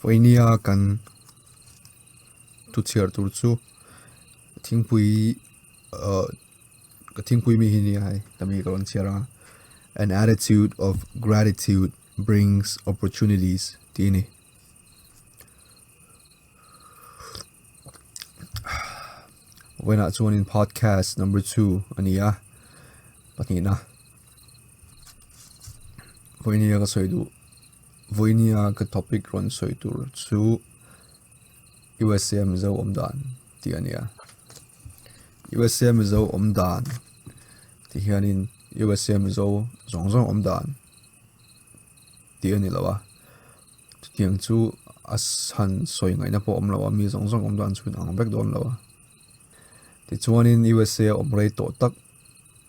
Voinia kan tu chiar tur chu thingpui thingpui mi hi ni hai tami karon chiara an attitude of gratitude brings opportunities tini when I join in podcast number 2 ania patina voinia ka soidu voinia ka topic ron soitur chu USM zo omdan ti ania USM zo omdan ti hianin USM zo zong omdan ti ani lawa tiang chu asan soi ngai na po omlawa mi zong omdan chu nang bek don lawa ti chuanin USA omrei to tak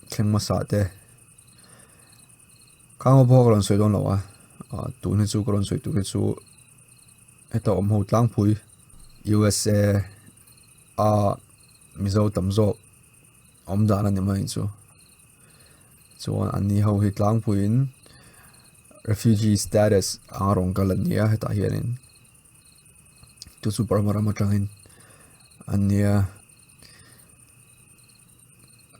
thlengma sa te kang bo ron soi don lawa tu ni chu ron soi tu chu eta omho tlang phui USA a mizo tamzo omdan ani mai chu chuan ani ho hi tlang phuin refugee status arong kalania heta hianin tu chu parmarama tangin ania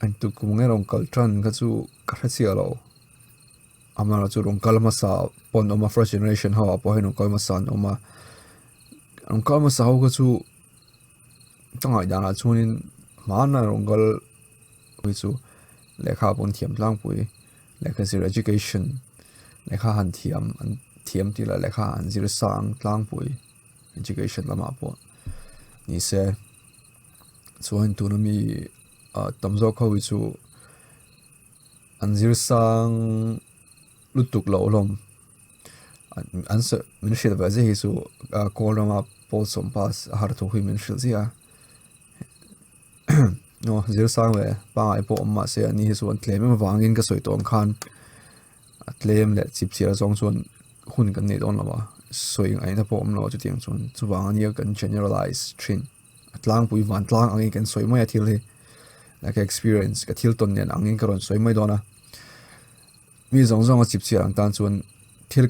antu kumnge rong kaltran ka chu khasia lo amara chu rong kalma sa pon oma first generation ho apo hin rong kalma sa oma rong kalma sa ho ka chu tangai dana chunin mana rongal wi chu lekha pon thiam tlang pui lekha zero education lekha han thiam an thiam ti la lekha an zero sang tlang pui education lama po ni se chuan tu na mi tamzo kho wi chu an zero sang lutuk lo lom an se min shil ba ze hi chu kolama pol som pas har to hui min shil zia no zero sang we pa ai po ma se ani hi chuan tlem ma wangin ka soi ton khan tlem le chip chia zong chuan hun kan nei don lawa soi ai na po lo chu tiang chuan chu wang ani kan generalize thin atlang pui van tlang angin kan soi mai athil hi like experience ka thil ton nen angin karon soi mai dona mi zong a chip chia ang tan chuan thil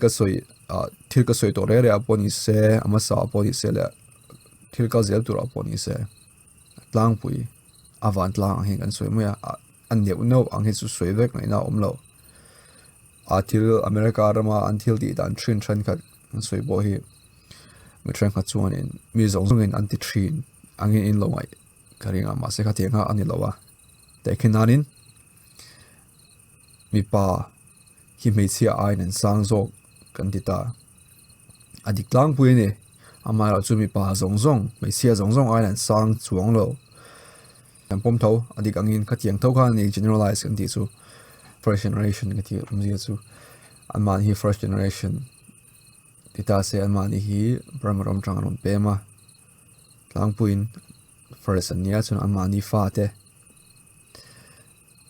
ka soi to re aponi se ama sa aponi se le thil ka zel tur aponi se tlang pui avan tlang ang kan soi mai an ne no ang hi chu soi vek ngai na omlo athil America rama until di dan trin khat soi bo hi mi tren khat chuan in mi zong in anti trin angin in lo ngai karinga ma se kha tenga ani lowa tekinanin mi pa hi mei chia ai nan sang zo kan dita adik tlang pui ni amara chu mi pa zong mei chia zong ai nan sang chuang lo kan pom tho adik angin kha tiang tho khan ni generalize kan ti chu first generation ka ti umzia chu anman hi first generation dita se anman hi brahmaram changaron pema tlang puin first ania chun anman hi fa te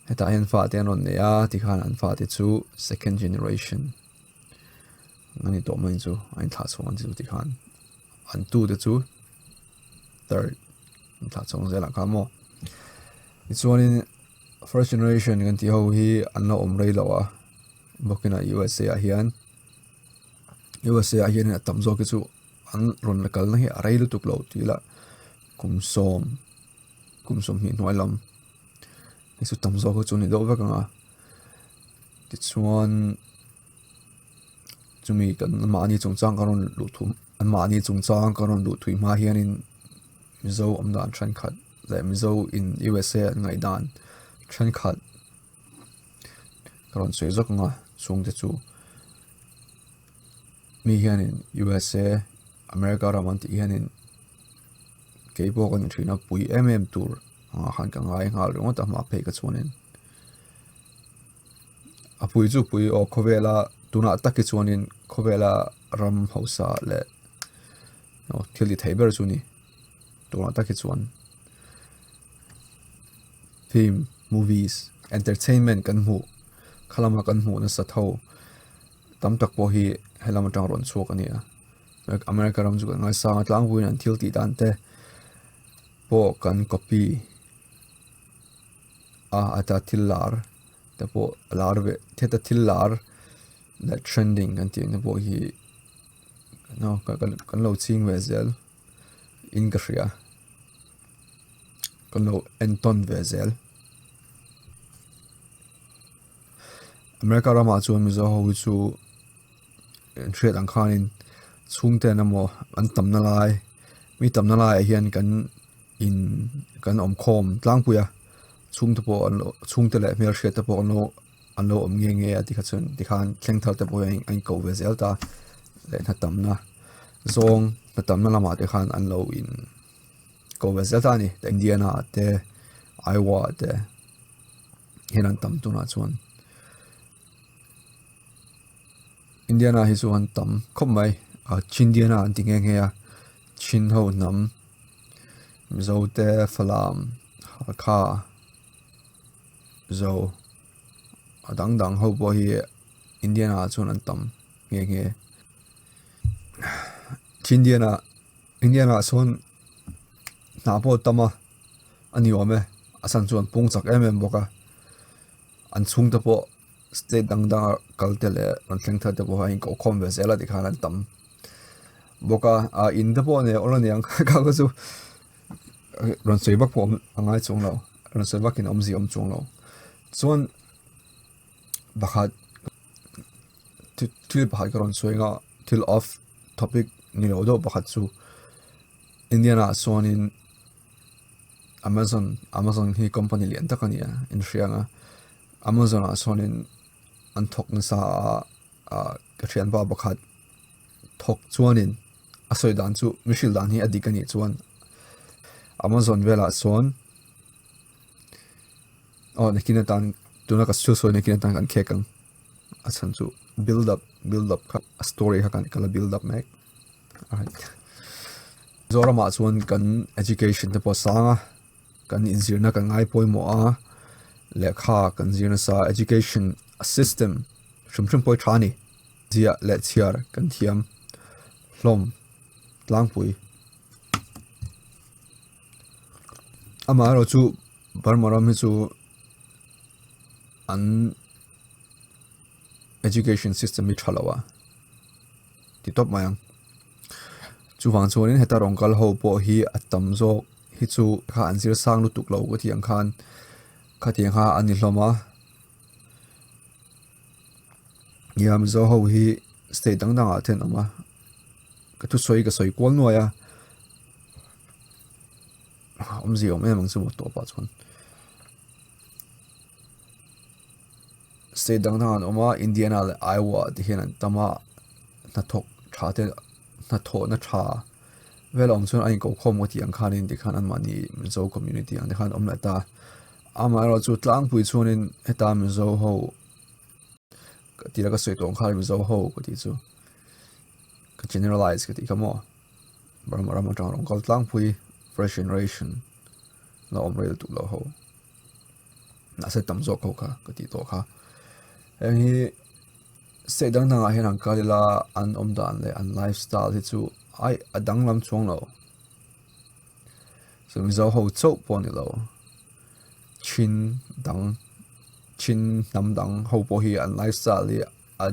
heta hen fa te non ya ti khan an fa te chu second generation ngani to main chu ain tha chuan chu ti khan an tu te chu third tha chong zela ka mo chuanin first generation kan ti ho hi an lo om rei lawa bokina USA a hian tamzo ke chu an ron la kal na hi arei lu tuk lo ti la kumsom hi noilam isu tamzo ko chu ni do va kanga ti chuan chumi kan mani chungchang karon lu thum an mani chungchang karon lu thui ma hianin mizo omdan tran khat le mizo in USA ngai dan tran khat karon soi zok nga chung te chu mi hianin USA America raman ti hianin keibo kan thina pui tour han ka ngai ngal ro ta ma pe ka chuanin apui chu pui o khovela tuna taki chuanin khovela ram hausa le no thili thaiber chu ni tuna taki chuan film movies entertainment kan mu khalama kan mu na satho tam tak po hi helama tang ron chuak ania America ram chu ngai sa tlang buin an thil ti dan te po kan copy ata tillar te po larve theta tillar that trending kan ti na po hi no kan lo ching ve zel in ka hria kan lo enton ve zel America rama chuan mi zo ho chu threat ang khanin chungte na mo an tam na lai mi tam na lai hian kan om khom tlang puya chung te po an lo chung te le mer hriat te po an lo om nge ati kha chun ti khan thleng thal te po an ko ve zel ta le na tam na zong na tam na lama te khan an lo in ko ve zel ta ni te Indiana te Iowa te hian an tam tu na chuan Indiana hi chu an tam khop mai Chindiana an ti nge ya chin ho nam zo te falam kha zo dang ho bo hi Indiana chuan an tam nge Indiana chuan na po tama ani ome asan chuan pung chak boka an chung te po state dang kalte le an thleng thar te po ha in ko khom ve zela ti khan an tam boka in te po ne olani ang ka ko chu ron soi bak po angai chung lo ron soi bak in omzi om chung lo chuan bakhat til bakhat ka ron soi nga til off topic ni lo do bakhat chu Indiana chuan in Amazon hi company lian takania in hrianga Amazon a chuan in an thok na sa ka thian ba bakhat thok chuan in a soi dan chu mishil dan hi adikani chuan Amazon vela chuan nekina tan tuna ka chu so nekina tan kan khekang a chan chu build up ka story ha kan kala build up mek alright zora ma chuan kan education te po sanga kan inzirna ka ngai poimo a lekha kan zirna sa education system shum poi thani zia let's hear kan thiam hlom tlangpui ama ro chu barmaram hi chu an education system mi thalawa ti top mayang chu wang chuanin heta rongkal ho po hi atam zo hi chu kha anzir sang lu tuk lo ko thiang khan kha tiang ha ani hloma yam zo ho hi state dang a then ama ka tu soi kwal noya omzi om emang chu to pa chon state dang an oma Indiana le Iowa ti hian tama na thok tha te na tho na tha velom chun ai ko khom ti ang khan in ti khan an mani zo community ang khan om la ta ama ro chu tlang pui chun in heta mi zo ho tira ka soi tong khal mi zo ho ko ti chu ka generalize ka ti kamo baram tang rong kal tlang pui fresh generation la om rel tu lo ho na se tam zo ko ka ti to kha hi se dang na hian ang kalila an om dan le an lifestyle hi chu ai adang lam chuang lo so mi zo ho chau po ni lo chin nam dang ho po hi an lifestyle li a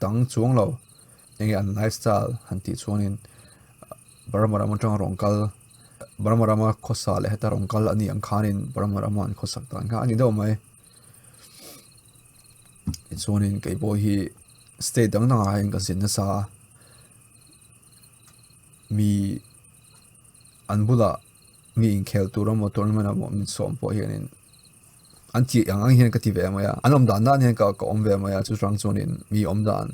dang chuang lo nge an lifestyle han ti chuan in baramara tang rongkal baramara khosa le heta rongkal ani ang khanin baramara an khosak tan kha ani do mai chuan in ke bo hi state dang na hain ka sin na sa mi anbula mi in khel turam motor mana mo min som po hian in anti ang hian ka ti ve ma ya anom dan dan hian ka om ve ma ya chu rang chuan in mi om dan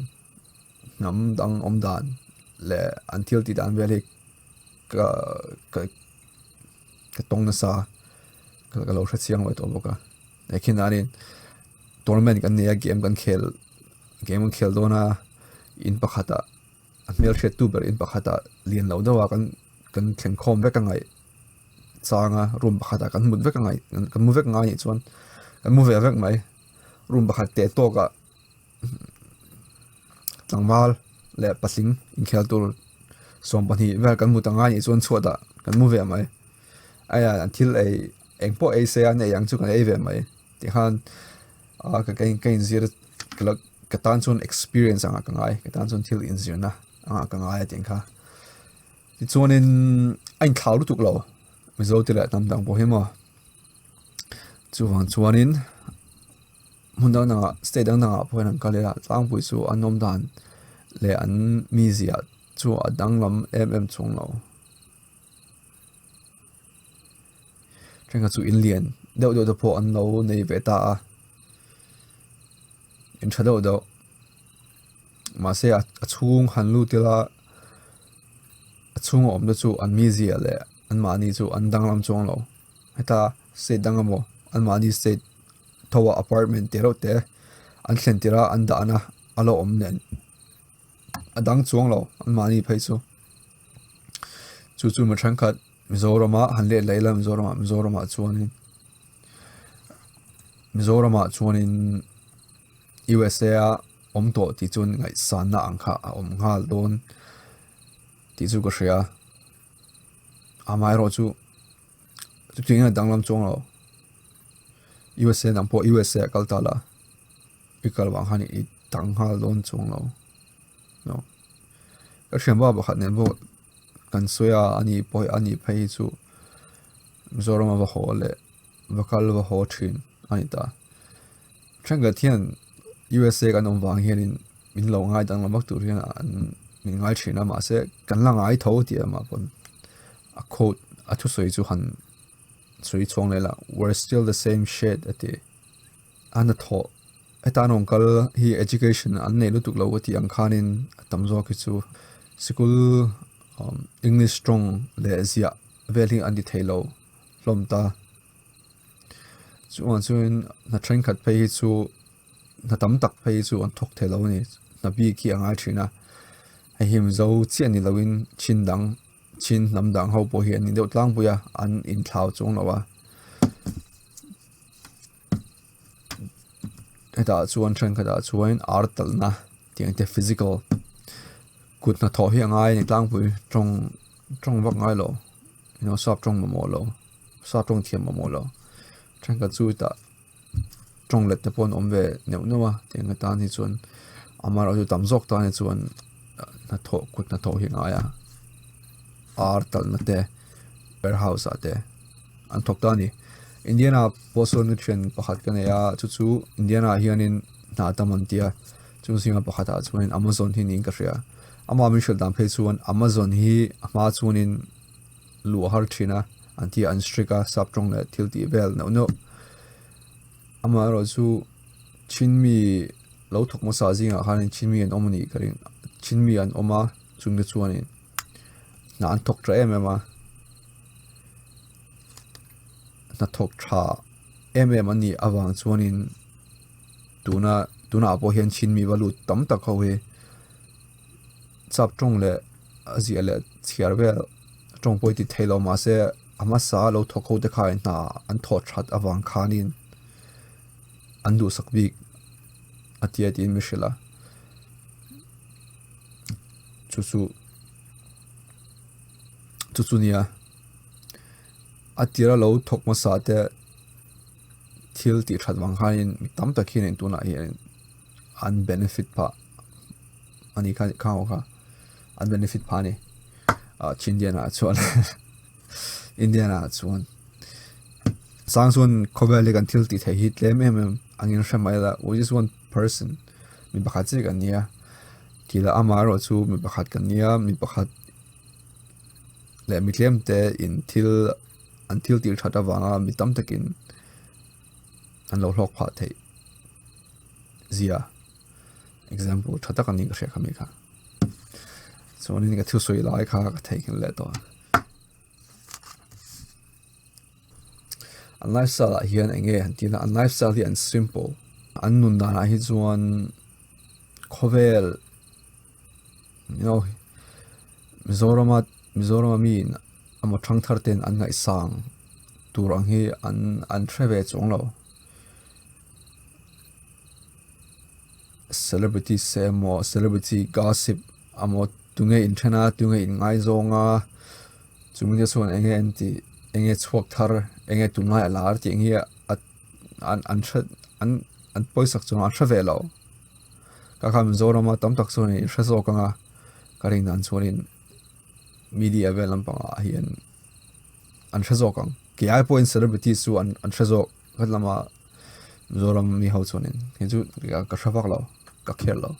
nam dang om dan le until ti dan ve le ka tong na sa ka lo thra chiang wa to boka lekin anin tournament kan ne game kan khel dona in pakhata amel she tuber in pakhata lien lo dawa kan thleng khom ve ka ngai changa room pakhata kan mut ve ka ngai kan mu ve ka ngai chuan kan mu ve vek mai room pakhat te to ka tlangwal le pasing in khel tur som pani vel kan mu ta ngai chuan chhuada kan mu ve mai aya until engpo se an yang chu kan ve mai ti khan ka kain zir ka tan chun experience anga ka ngai ka tan chun thil in zir na ka ngai ting kha ti chuanin ain thlau tuk lo mizo ti le tam dang bo hemo chuanin munda na state dang na point an kalera tlang pui chu anom dan le an mizia chu adang lam chung lo trenga chu in lian deuh po an lo nei ve ta a in thado do ma se a chung han lu tila a chung om do chu an mizia le an mani chu an dang lam chung lo heta se dang amo an mani state towa apartment te ro te an thlen tira an da na alo om nen adang chuang lo an mani phei chu ma thang khat Mizorama han le leila Mizorama chuanin USA a om to ti chun ngai san na angkha a om ngal don ti chu ko hria amai ro chu tinga danglam chuang lo USA nam po USA kaltala ikal wang hani I tang hal don chung lo no ka shamba ba khat nen bo kan soya ani poi ani phei chu Mizorama ba hole vakal ba ho thin ani ta thanga thian USA kan om wang hian in min lo ngai dang lamak tur hian an min ngai thina ma se kan la ngai tho ti ma pon a quote a thu soi chu han soi chong le la we're still the same shit ati an tho etan onkal hi education an nei lu tuk lo ti ang khanin tamzo ki chu school English strong le zia veling an di thailo lomta chuan na train khat phei chu na tam tak phei chu an thok thelo ni na bi ki angai thina a him zo chian ni lawin chin nam dang ho po hian ni deuh tlang buya an in thlau chung lawa eta chuan train khata chuan artal na tiang te physical kut na tho hi angai ni tlang pui trong vak ngai lo sap trong mo lo sa trong thiam mo lo train ka chu ta trong let te pon omve neuwa tiang ta ni chuan amar ju tam jok ta ni chuan na tho kut na tho hi ngaya artal na te warehouse ate an thok ta ni Indiana postal nutrient pakhat kan ya chu Indiana hianin na tamantia chu singa pakhata chuan Amazon hi ning ka ria ama mi shel dam phei chuan Amazon hi ama chuanin lu har thina anti unstrika sap trong le thil ti vel no ama ro chu chinmi lo thok mo sa jinga hanin chinmi an omni karin chinmi an oma chung de chuanin na an thok tra ema na thok tha ani awang chuanin tuna apo hian chinmi walu tam tak ho he chap trong le azia le chiar vel trong poi ti thailo ma se ama sa lo thok ho de khai na an tho that awang khanin an du sakbik atia tin mishila chu nia atira lo thok ma sa te thil ti that wang khanin tam takhin in tuna hian an benefit pa ani kha an benefit pa ni Chindiana chuan Indiana chuan sangsun khobel kan thil ti thei hi tlem angin hramai la we just one person mi pakhat chi kan nia tila amaro chu mi pakhat kan nia mi pakhat le mi tlem te in thil until til thata wanga mi tam takin an lo hlok pha thei zia example thata kan ni ka hre khami kha so ni ka thu soi lai kha ka thei kin le to an lifestyle hian enge antila an lifestyle hi an simple an nun da hi chuan khovel Mizorama min amo thang thar ten an ngai sang turang hi an treve chong lo celebrity semo celebrity gossip amo tunge inthana tunge in ngai zonga chungni chuan enge chuak thar enge tunai alar ti ngi an poisak chunga thravelo ka kham Mizorama tam tak choni hrezo kanga karing nan chuanin media vel lampanga hian an thazokang ki ai point celebrities chu an thazok katlama zoram mi ho chuanin he chu ka thawak lo ka khel lo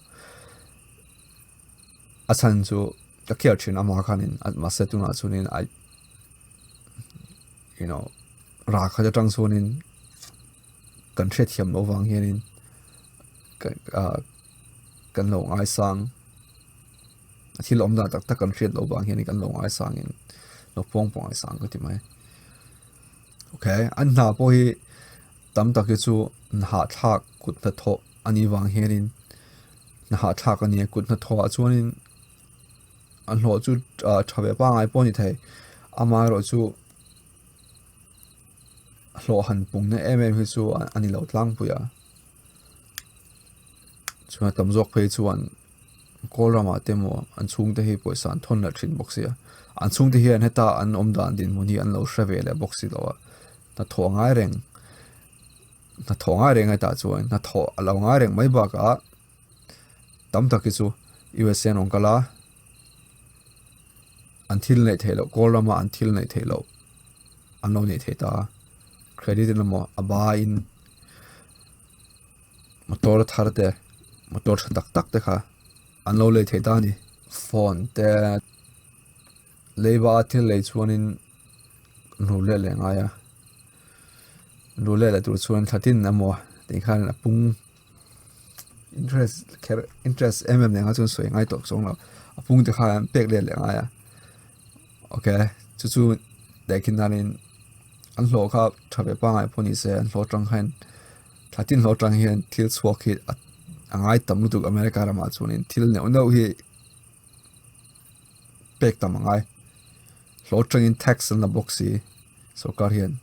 asan chu ka khel thin ama khanin ma setuna chunin I you know ra kha tang chuanin kan thret hiam lo wang hianin kan lo ngai sang thil om da tak tak kan thret lo wang hianin kan lo ngai sang in lo pong pong ai sang ko ti mai okay an na po hi tam tak chu ha thak kut na tho ani wang hianin na ha thak ani kut na tho a chuanin an lo chu thawe pa ngai po ni thai ama ro chu lo han pung na hi chu ani lo tlang puya chuan tam jok phei chuan kolrama temo an chung te hi poisa an thon na thin boxia an chung te hi an heta an om dan din mun hi an lo hrewe le boxi lo na thongai reng ai ta chuan na tho alo ngai reng mai ba ka tam tak chu USA ong kala until nei thelo kolrama until nei thelo an lo nei theta credit in mo aba in motor tharte motor tak tak te kha an lo le theta ni phone te leiba thil le chuanin nu le le nga ya nu le la tur chuan thatin na mo tin khan na pung interest ne nga chun soi ngai tok song lo apung te kha pek le nga ya okay chu dekin nanin an lo kha thabe pa ngai poni se an lo tang khan thatin lo tang hian thil chuak hi angai tam lu tuk America rama chuanin thil ne no hi pek tam angai lo tang in tax in the boxi so kar hian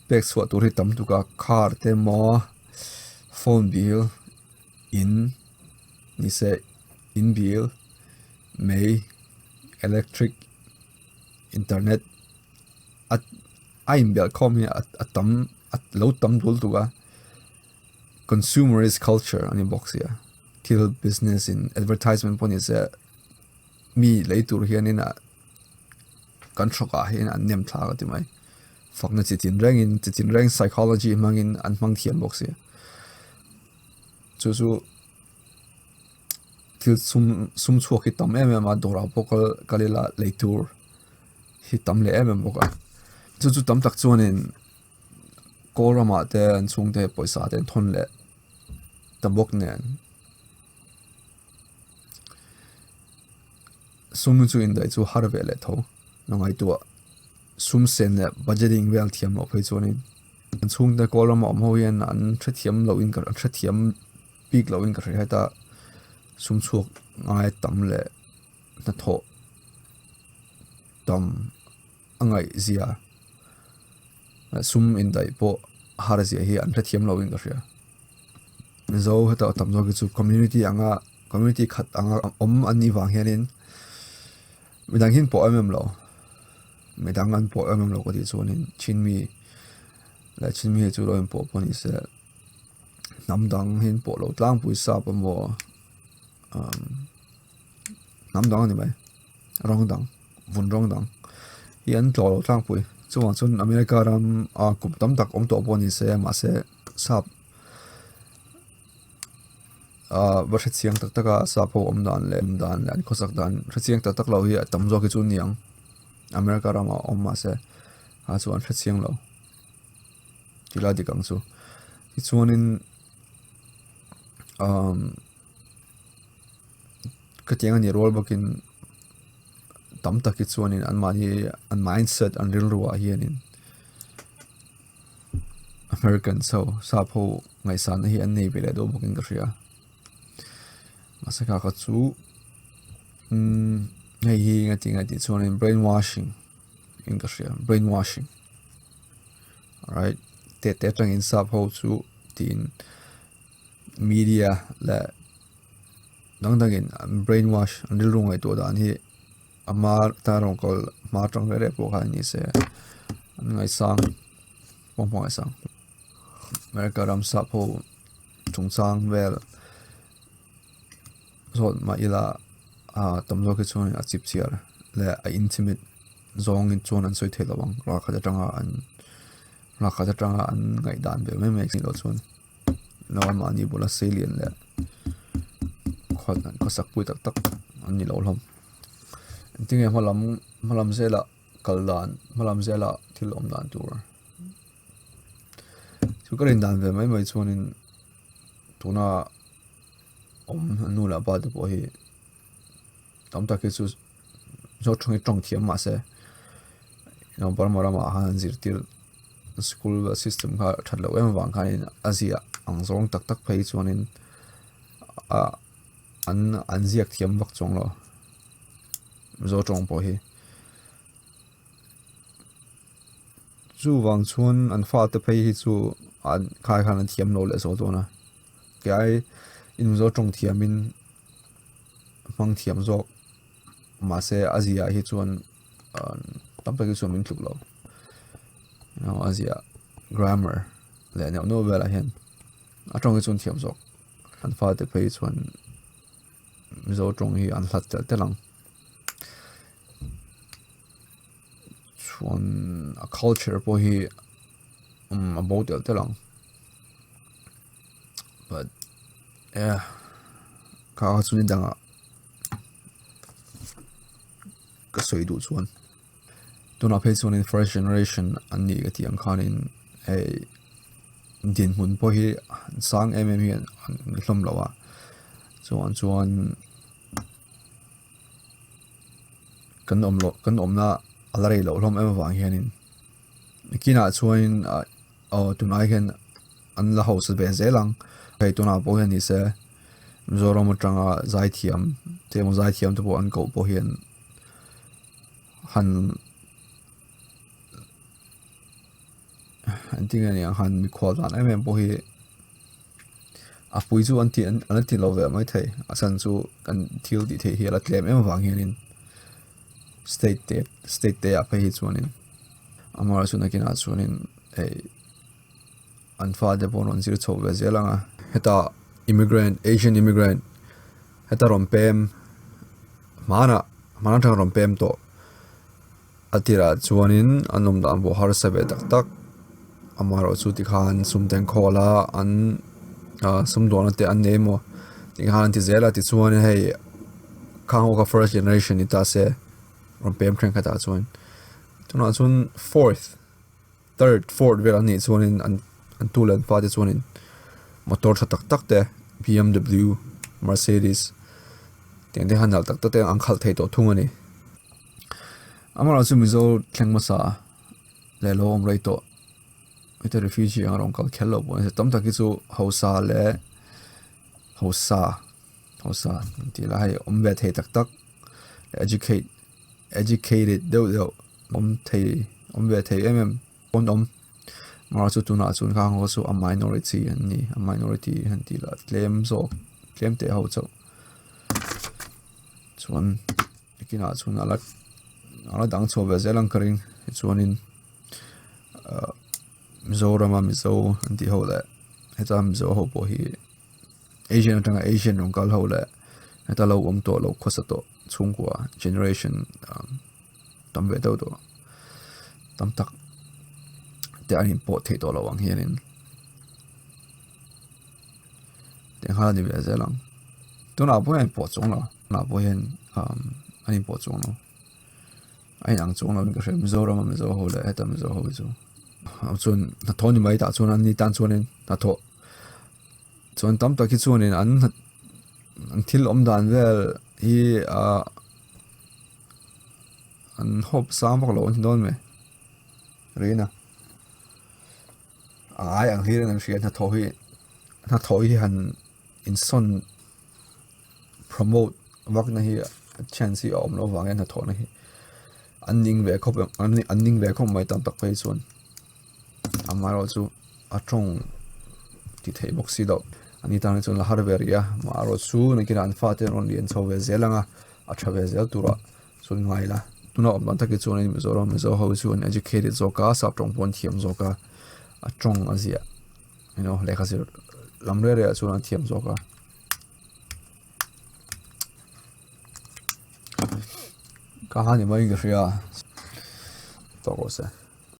pek chuak tur hi tam tu ka car te mo phone bill in ni se in bill may electric internet at I'm bel com here at low tam dul tu ga consumerist culture ani box here till business in advertisement pon is mi leitur hian in a kan thoka hian an nem thla ga ti mai fakna chitin reng psychology mangin an mang thiam box here chu til sum chuak hi tam em a dora pokal kalila leitur hi tam le em boka chu tam tak chuanin kolrama te an chung te poisa te thon le tambok nen sum chu in dai chu har ve le tho nongai tu sum sen le budgeting vel thiam lo phei chuanin an chung te kolrama mo hian an thathiam lo in kar an thathiam pik lo in kar heta sum chuak ngai tam le na tho tam angai zia sum in dai po har zia hi an thathiam lo in ka ria zo heta tam zo ki chu community khat anga om ani wang hianin midang hin po lo midang an po lo ko ti chuanin chinmi chu lo in po ni se namdang hin po lo tlang pui sa pa mo namdang ni mai rongdang vun rongdang hian tlo lo tlang pui chuan chun America ram a kum tam tak om to poni se ma se sap va chiang tak taka sa pho om dan le an khosak dan chiang tak tak lo hi tam zo ki chu niang America ram a om ma se a chuan chiang lo tila di kang chu ki chuanin ka tiang ani rol bakin tam tak ki chuanin an mindset an ril ruwa hianin American so sa pho ngai san hi an nei bele do bukin ka ria masaka ka chu nei hi ngati chuanin brainwashing in ka ria brainwashing alright te tang in sa pho chu tin media la dangin brainwash an ril rungai to dan hi amar tarong kol ma tong re po kha ni se ngai sang pong sang America ram sa pho chung sang vel zol ma ila tam zo ke chuan a chip chiar le a intimate zong in chuan an soi thelawang ra kha tanga an ngai dan be me me lo chuan no ma ni bola salien le khot an ko sak pui tak tak an ni lo hlom tinge malam zela kaldan malam zela thil om dan tur chu karin dan ve mai chuan in tuna om nula ba de bo hi tam ta ke chu zo trong thiam ma se no barmara ma han zir tir school system kha thadlo em wang khan in azia ang zong tak tak phei chuan in an ziak thiam vak chong lo zo trong po hi chu wang chuan an fa te phei hi chu an khai khan an thiam lo le zo to na ke ai in zo trong thiamin mang thiam zo ma se azia hi chuan tam ta ki chuan min thluk lo azia grammar le no vela hen a trong ki chuan thiam zo an fa te phei chuan zo trong hi an hlat te lang chuan a culture po hi about te lang but yeah ka chu ni danga ka soi du chuan tuna phei chuan in first generation an ni ka ti ang khan in e din hun po hi sang em hi an hlom lawa chuan kan om na alare lo hlom em wang hianin kina chuan tunai hen an la house be zelang kai tuna po hian ni se zorom tanga zai thiam temo zai thiam to po an ko po hian han anting ani han mi khol dan em po hi a pui chu an ti lo ve mai thei asan chu kan thil ti thei hi la tlem em wang hianin state te a pe hi chuanin amara chu nakina chuanin an fa de bon on zir chho ve zelanga heta Asian immigrant heta rompem mana thang rompem to atira chuanin anom dan bo har sabe tak tak amaro chu ti khan sumten khola an sumdona te an nemo ti khan ti zela ti chuan hei khang ka first generation ita se rompem thren khata chuan tuna chun fourth vel ani chuanin an tulen pa te chuanin motor tha tak tak te BMW Mercedes teng te hanal tak tak te ang khal thei to thungani amara chu mizo thlengma sa le lo om rei to ite refugee ang rong kal khelo bo se tam taki chu hausa ti la hai om ve thei tak tak educated do om ve thei om mara chu tuna chun kha ngo chu a minority han ti la claim te ho chu chuan kina chun ala dang cho ve zelang karing chuanin Mizoram mizo anti ho le heta mizo ho po hi Asian rong kal ho le heta lo om to lo khosa to chungkwa generation tam ve do tam tak te an import thei to lo wang hianin te hala ni ve zelang tuna po yan import chung lo na po yan an import chung lo ai ang chung lo ka she Mizoram mizo ho le heta mizo ho chu chuan na thoni mai ta chuan an ni tan chuanin na tho chuan tam ta ki chuanin an thil om dan vel hi an hop sam vak lo an don me reina ai ang hiren ang shia na tho hi han in son promote vak na hi chance om lo wang na tho na hi an ning ve khop mai tam tak phei chuan amaro chu atong ti thei boxi do ani tang chun la harveria maro chu nakina an faten on lien chowe zelanga a thave zel tura chun ngai la tuna om ban taki chun Mizoram mizo ho chu an educated zoka sap tong pon thiam zoka atong azia lekha sir lamre re chu an thiam zoka ka ha ni mai ga ria to ko se